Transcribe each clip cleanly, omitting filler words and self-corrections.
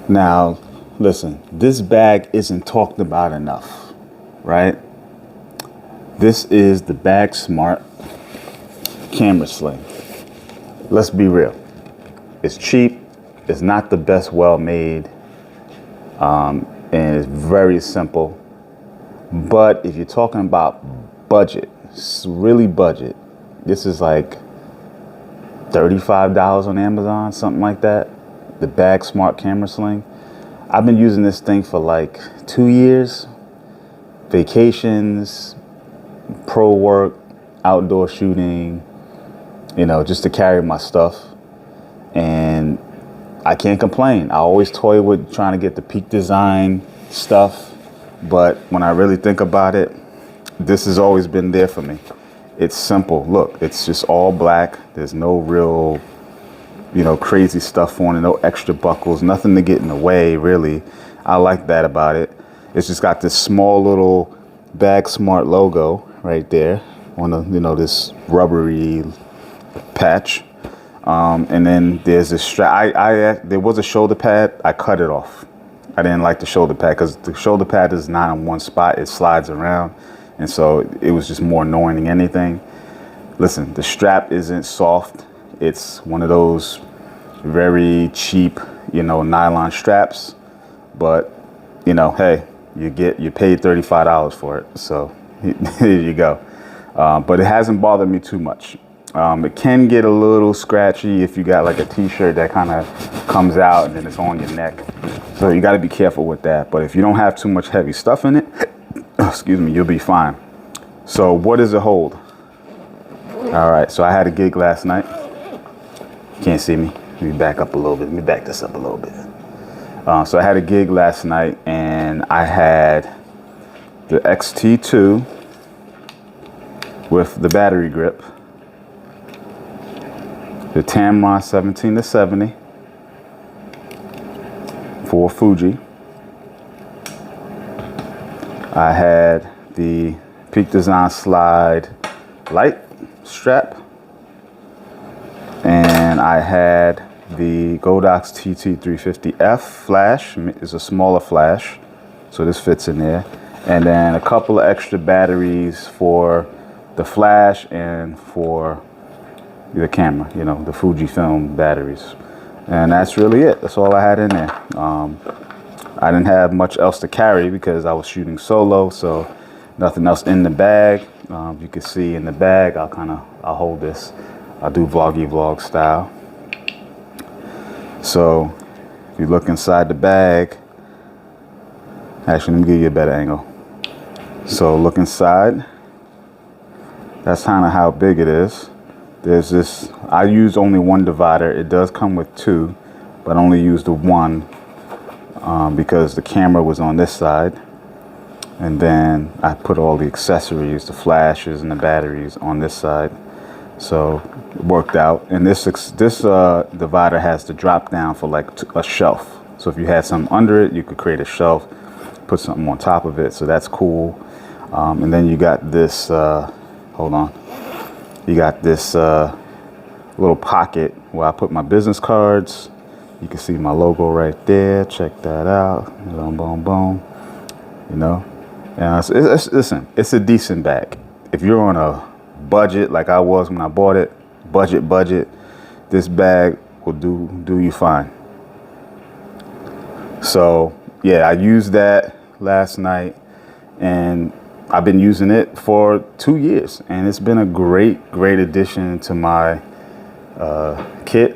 Now, listen, this bag isn't talked about enough, right? This is the Bagsmart camera sling. Let's be real. It's cheap. It's not the best well-made, and it's very simple. But if you're talking about budget, really budget, this is like $35 on Amazon, something like that. The Bagsmart camera sling. I've been using this thing for like 2 years. Vacations, pro work, outdoor shooting, just to carry my stuff. And I can't complain. I always toy with trying to get the peak design stuff. But when I really think about it, this has always been there for me. It's simple. Look, it's just all black. There's no real, crazy stuff on it. No extra buckles, nothing to get in the way, really. I like that about it. It's just got this small little Bagsmart logo right there on the, this rubbery patch. And then there's this strap. There was a shoulder pad. I cut it off. I didn't like the shoulder pad because the shoulder pad is not in one spot. It slides around. And so it was just more annoying than anything. Listen, the strap isn't soft. It's one of those very cheap, nylon straps. But, hey, you paid $35 for it. So here you go. But it hasn't bothered me too much. It can get a little scratchy if you got like a t-shirt that kind of comes out and then it's on your neck. So you got to be careful with that. But if you don't have too much heavy stuff in it, excuse me, you'll be fine. So what does it hold? All right, so I had a gig last night. Can't see me. Let me back up a little bit. Let me back this up a little bit. So I had a gig last night and I had the XT2 with the battery grip, the Tamron 17-70 for Fuji. I had the Peak Design Slide light strap, and I had the Godox TT350F flash. It's a smaller flash, so this fits in there, and then a couple of extra batteries for the flash and for the camera, the Fujifilm batteries. And that's really it. That's all I had in there. I didn't have much else to carry because I was shooting solo, so nothing else in the bag. You can see in the bag, I'll hold this. I'll do vloggy vlog style. So if you look inside the bag, actually, let me give you a better angle. So look inside. That's kind of how big it is. There's this, I used only one divider. It does come with two, but I only used the one because the camera was on this side. And then I put all the accessories, the flashes and the batteries on this side. So it worked out. And this divider has the drop down for like a shelf. So if you had something under it, you could create a shelf, put something on top of it. So that's cool. And then you got this, hold on. You got this little pocket where I put my business cards. You can see my logo right there. Check that out. Boom, boom, boom. And listen, it's a decent bag. If you're on a budget like I was when I bought it, budget, this bag will do you fine. So yeah, I used that last night, and I've been using it for 2 years, and it's been a great addition to my kit.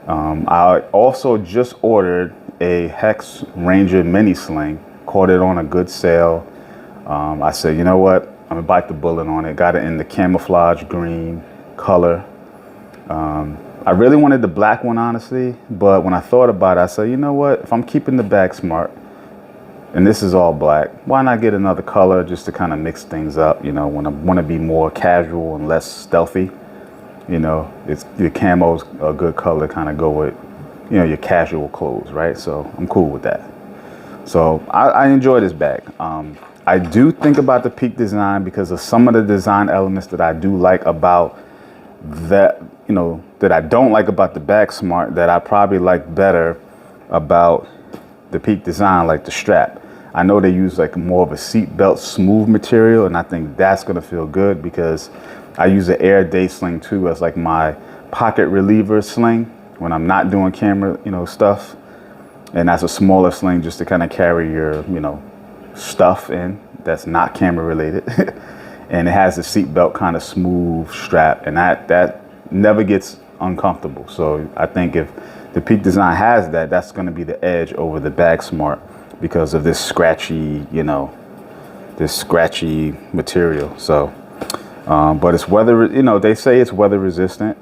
I also just ordered a Hex Ranger mini sling, caught it on a good sale. I said, you know what, I'm gonna bite the bullet on it. Got it in the camouflage green color. I really wanted the black one, honestly, but when I thought about it, I said, you know what, if I'm keeping the Bagsmart, and this is all black, why not get another color just to kind of mix things up, when I want to be more casual and less stealthy. It's your camo's a good color to kind of go with, your casual clothes, right? So I'm cool with that. So I enjoy this bag. I do think about the Peak design because of some of the design elements that I do like about that, that I don't like about the Bagsmart that I probably like better about the Peak design, like the strap. I know they use like more of a seatbelt smooth material, and I think that's gonna feel good because I use the Air Day Sling 2 as like my pocket reliever sling when I'm not doing camera, stuff. And that's a smaller sling just to kind of carry your, stuff in that's not camera related. And it has a seatbelt kind of smooth strap, and that never gets uncomfortable. So I think if the Peak design has that, that's going to be the edge over the Bagsmart because of this scratchy, material. So, but it's weather, they say it's weather resistant.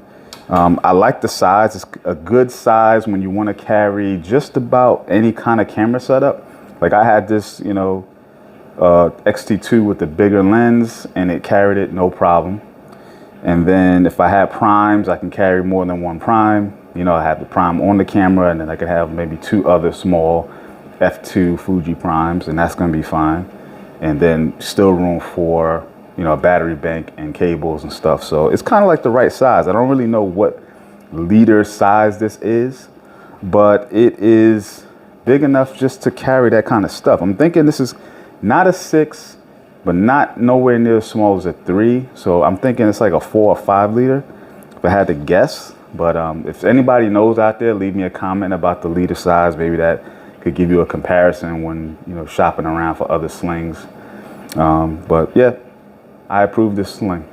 I like the size. It's a good size when you want to carry just about any kind of camera setup. Like I had this, XT2 with the bigger lens, and it carried it no problem. And then if I had primes, I can carry more than one prime. I have the prime on the camera, and then I could have maybe 2 other small f2 Fuji primes, and that's going to be fine. And then still room for, a battery bank and cables and stuff. So it's kind of like the right size. I don't really know what liter size this is, but it is big enough just to carry that kind of stuff. I'm thinking this is not a 6, but not nowhere near as small as a 3. So I'm thinking it's like a 4 or 5 liter if I had to guess. But if anybody knows out there, leave me a comment about the liter size. Maybe that could give you a comparison when, shopping around for other slings. But yeah, I approve this sling.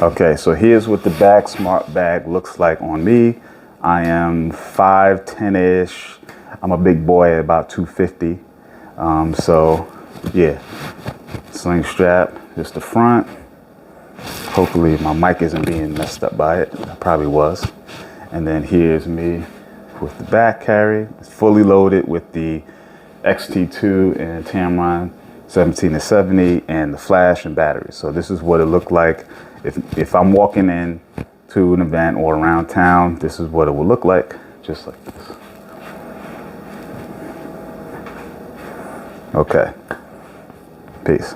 Okay, so here's what the Bagsmart bag looks like on me. I am 5'10"-ish. I'm a big boy at about 250. So yeah, sling strap, just the front. Hopefully my mic isn't being messed up by it. It probably was. And then here's me with the back carry. It's fully loaded with the XT2 and Tamron 17-70 and the flash and battery. So this is what it looked like if I'm walking in to an event or around town. This is what it will look like, just like this. Okay, peace.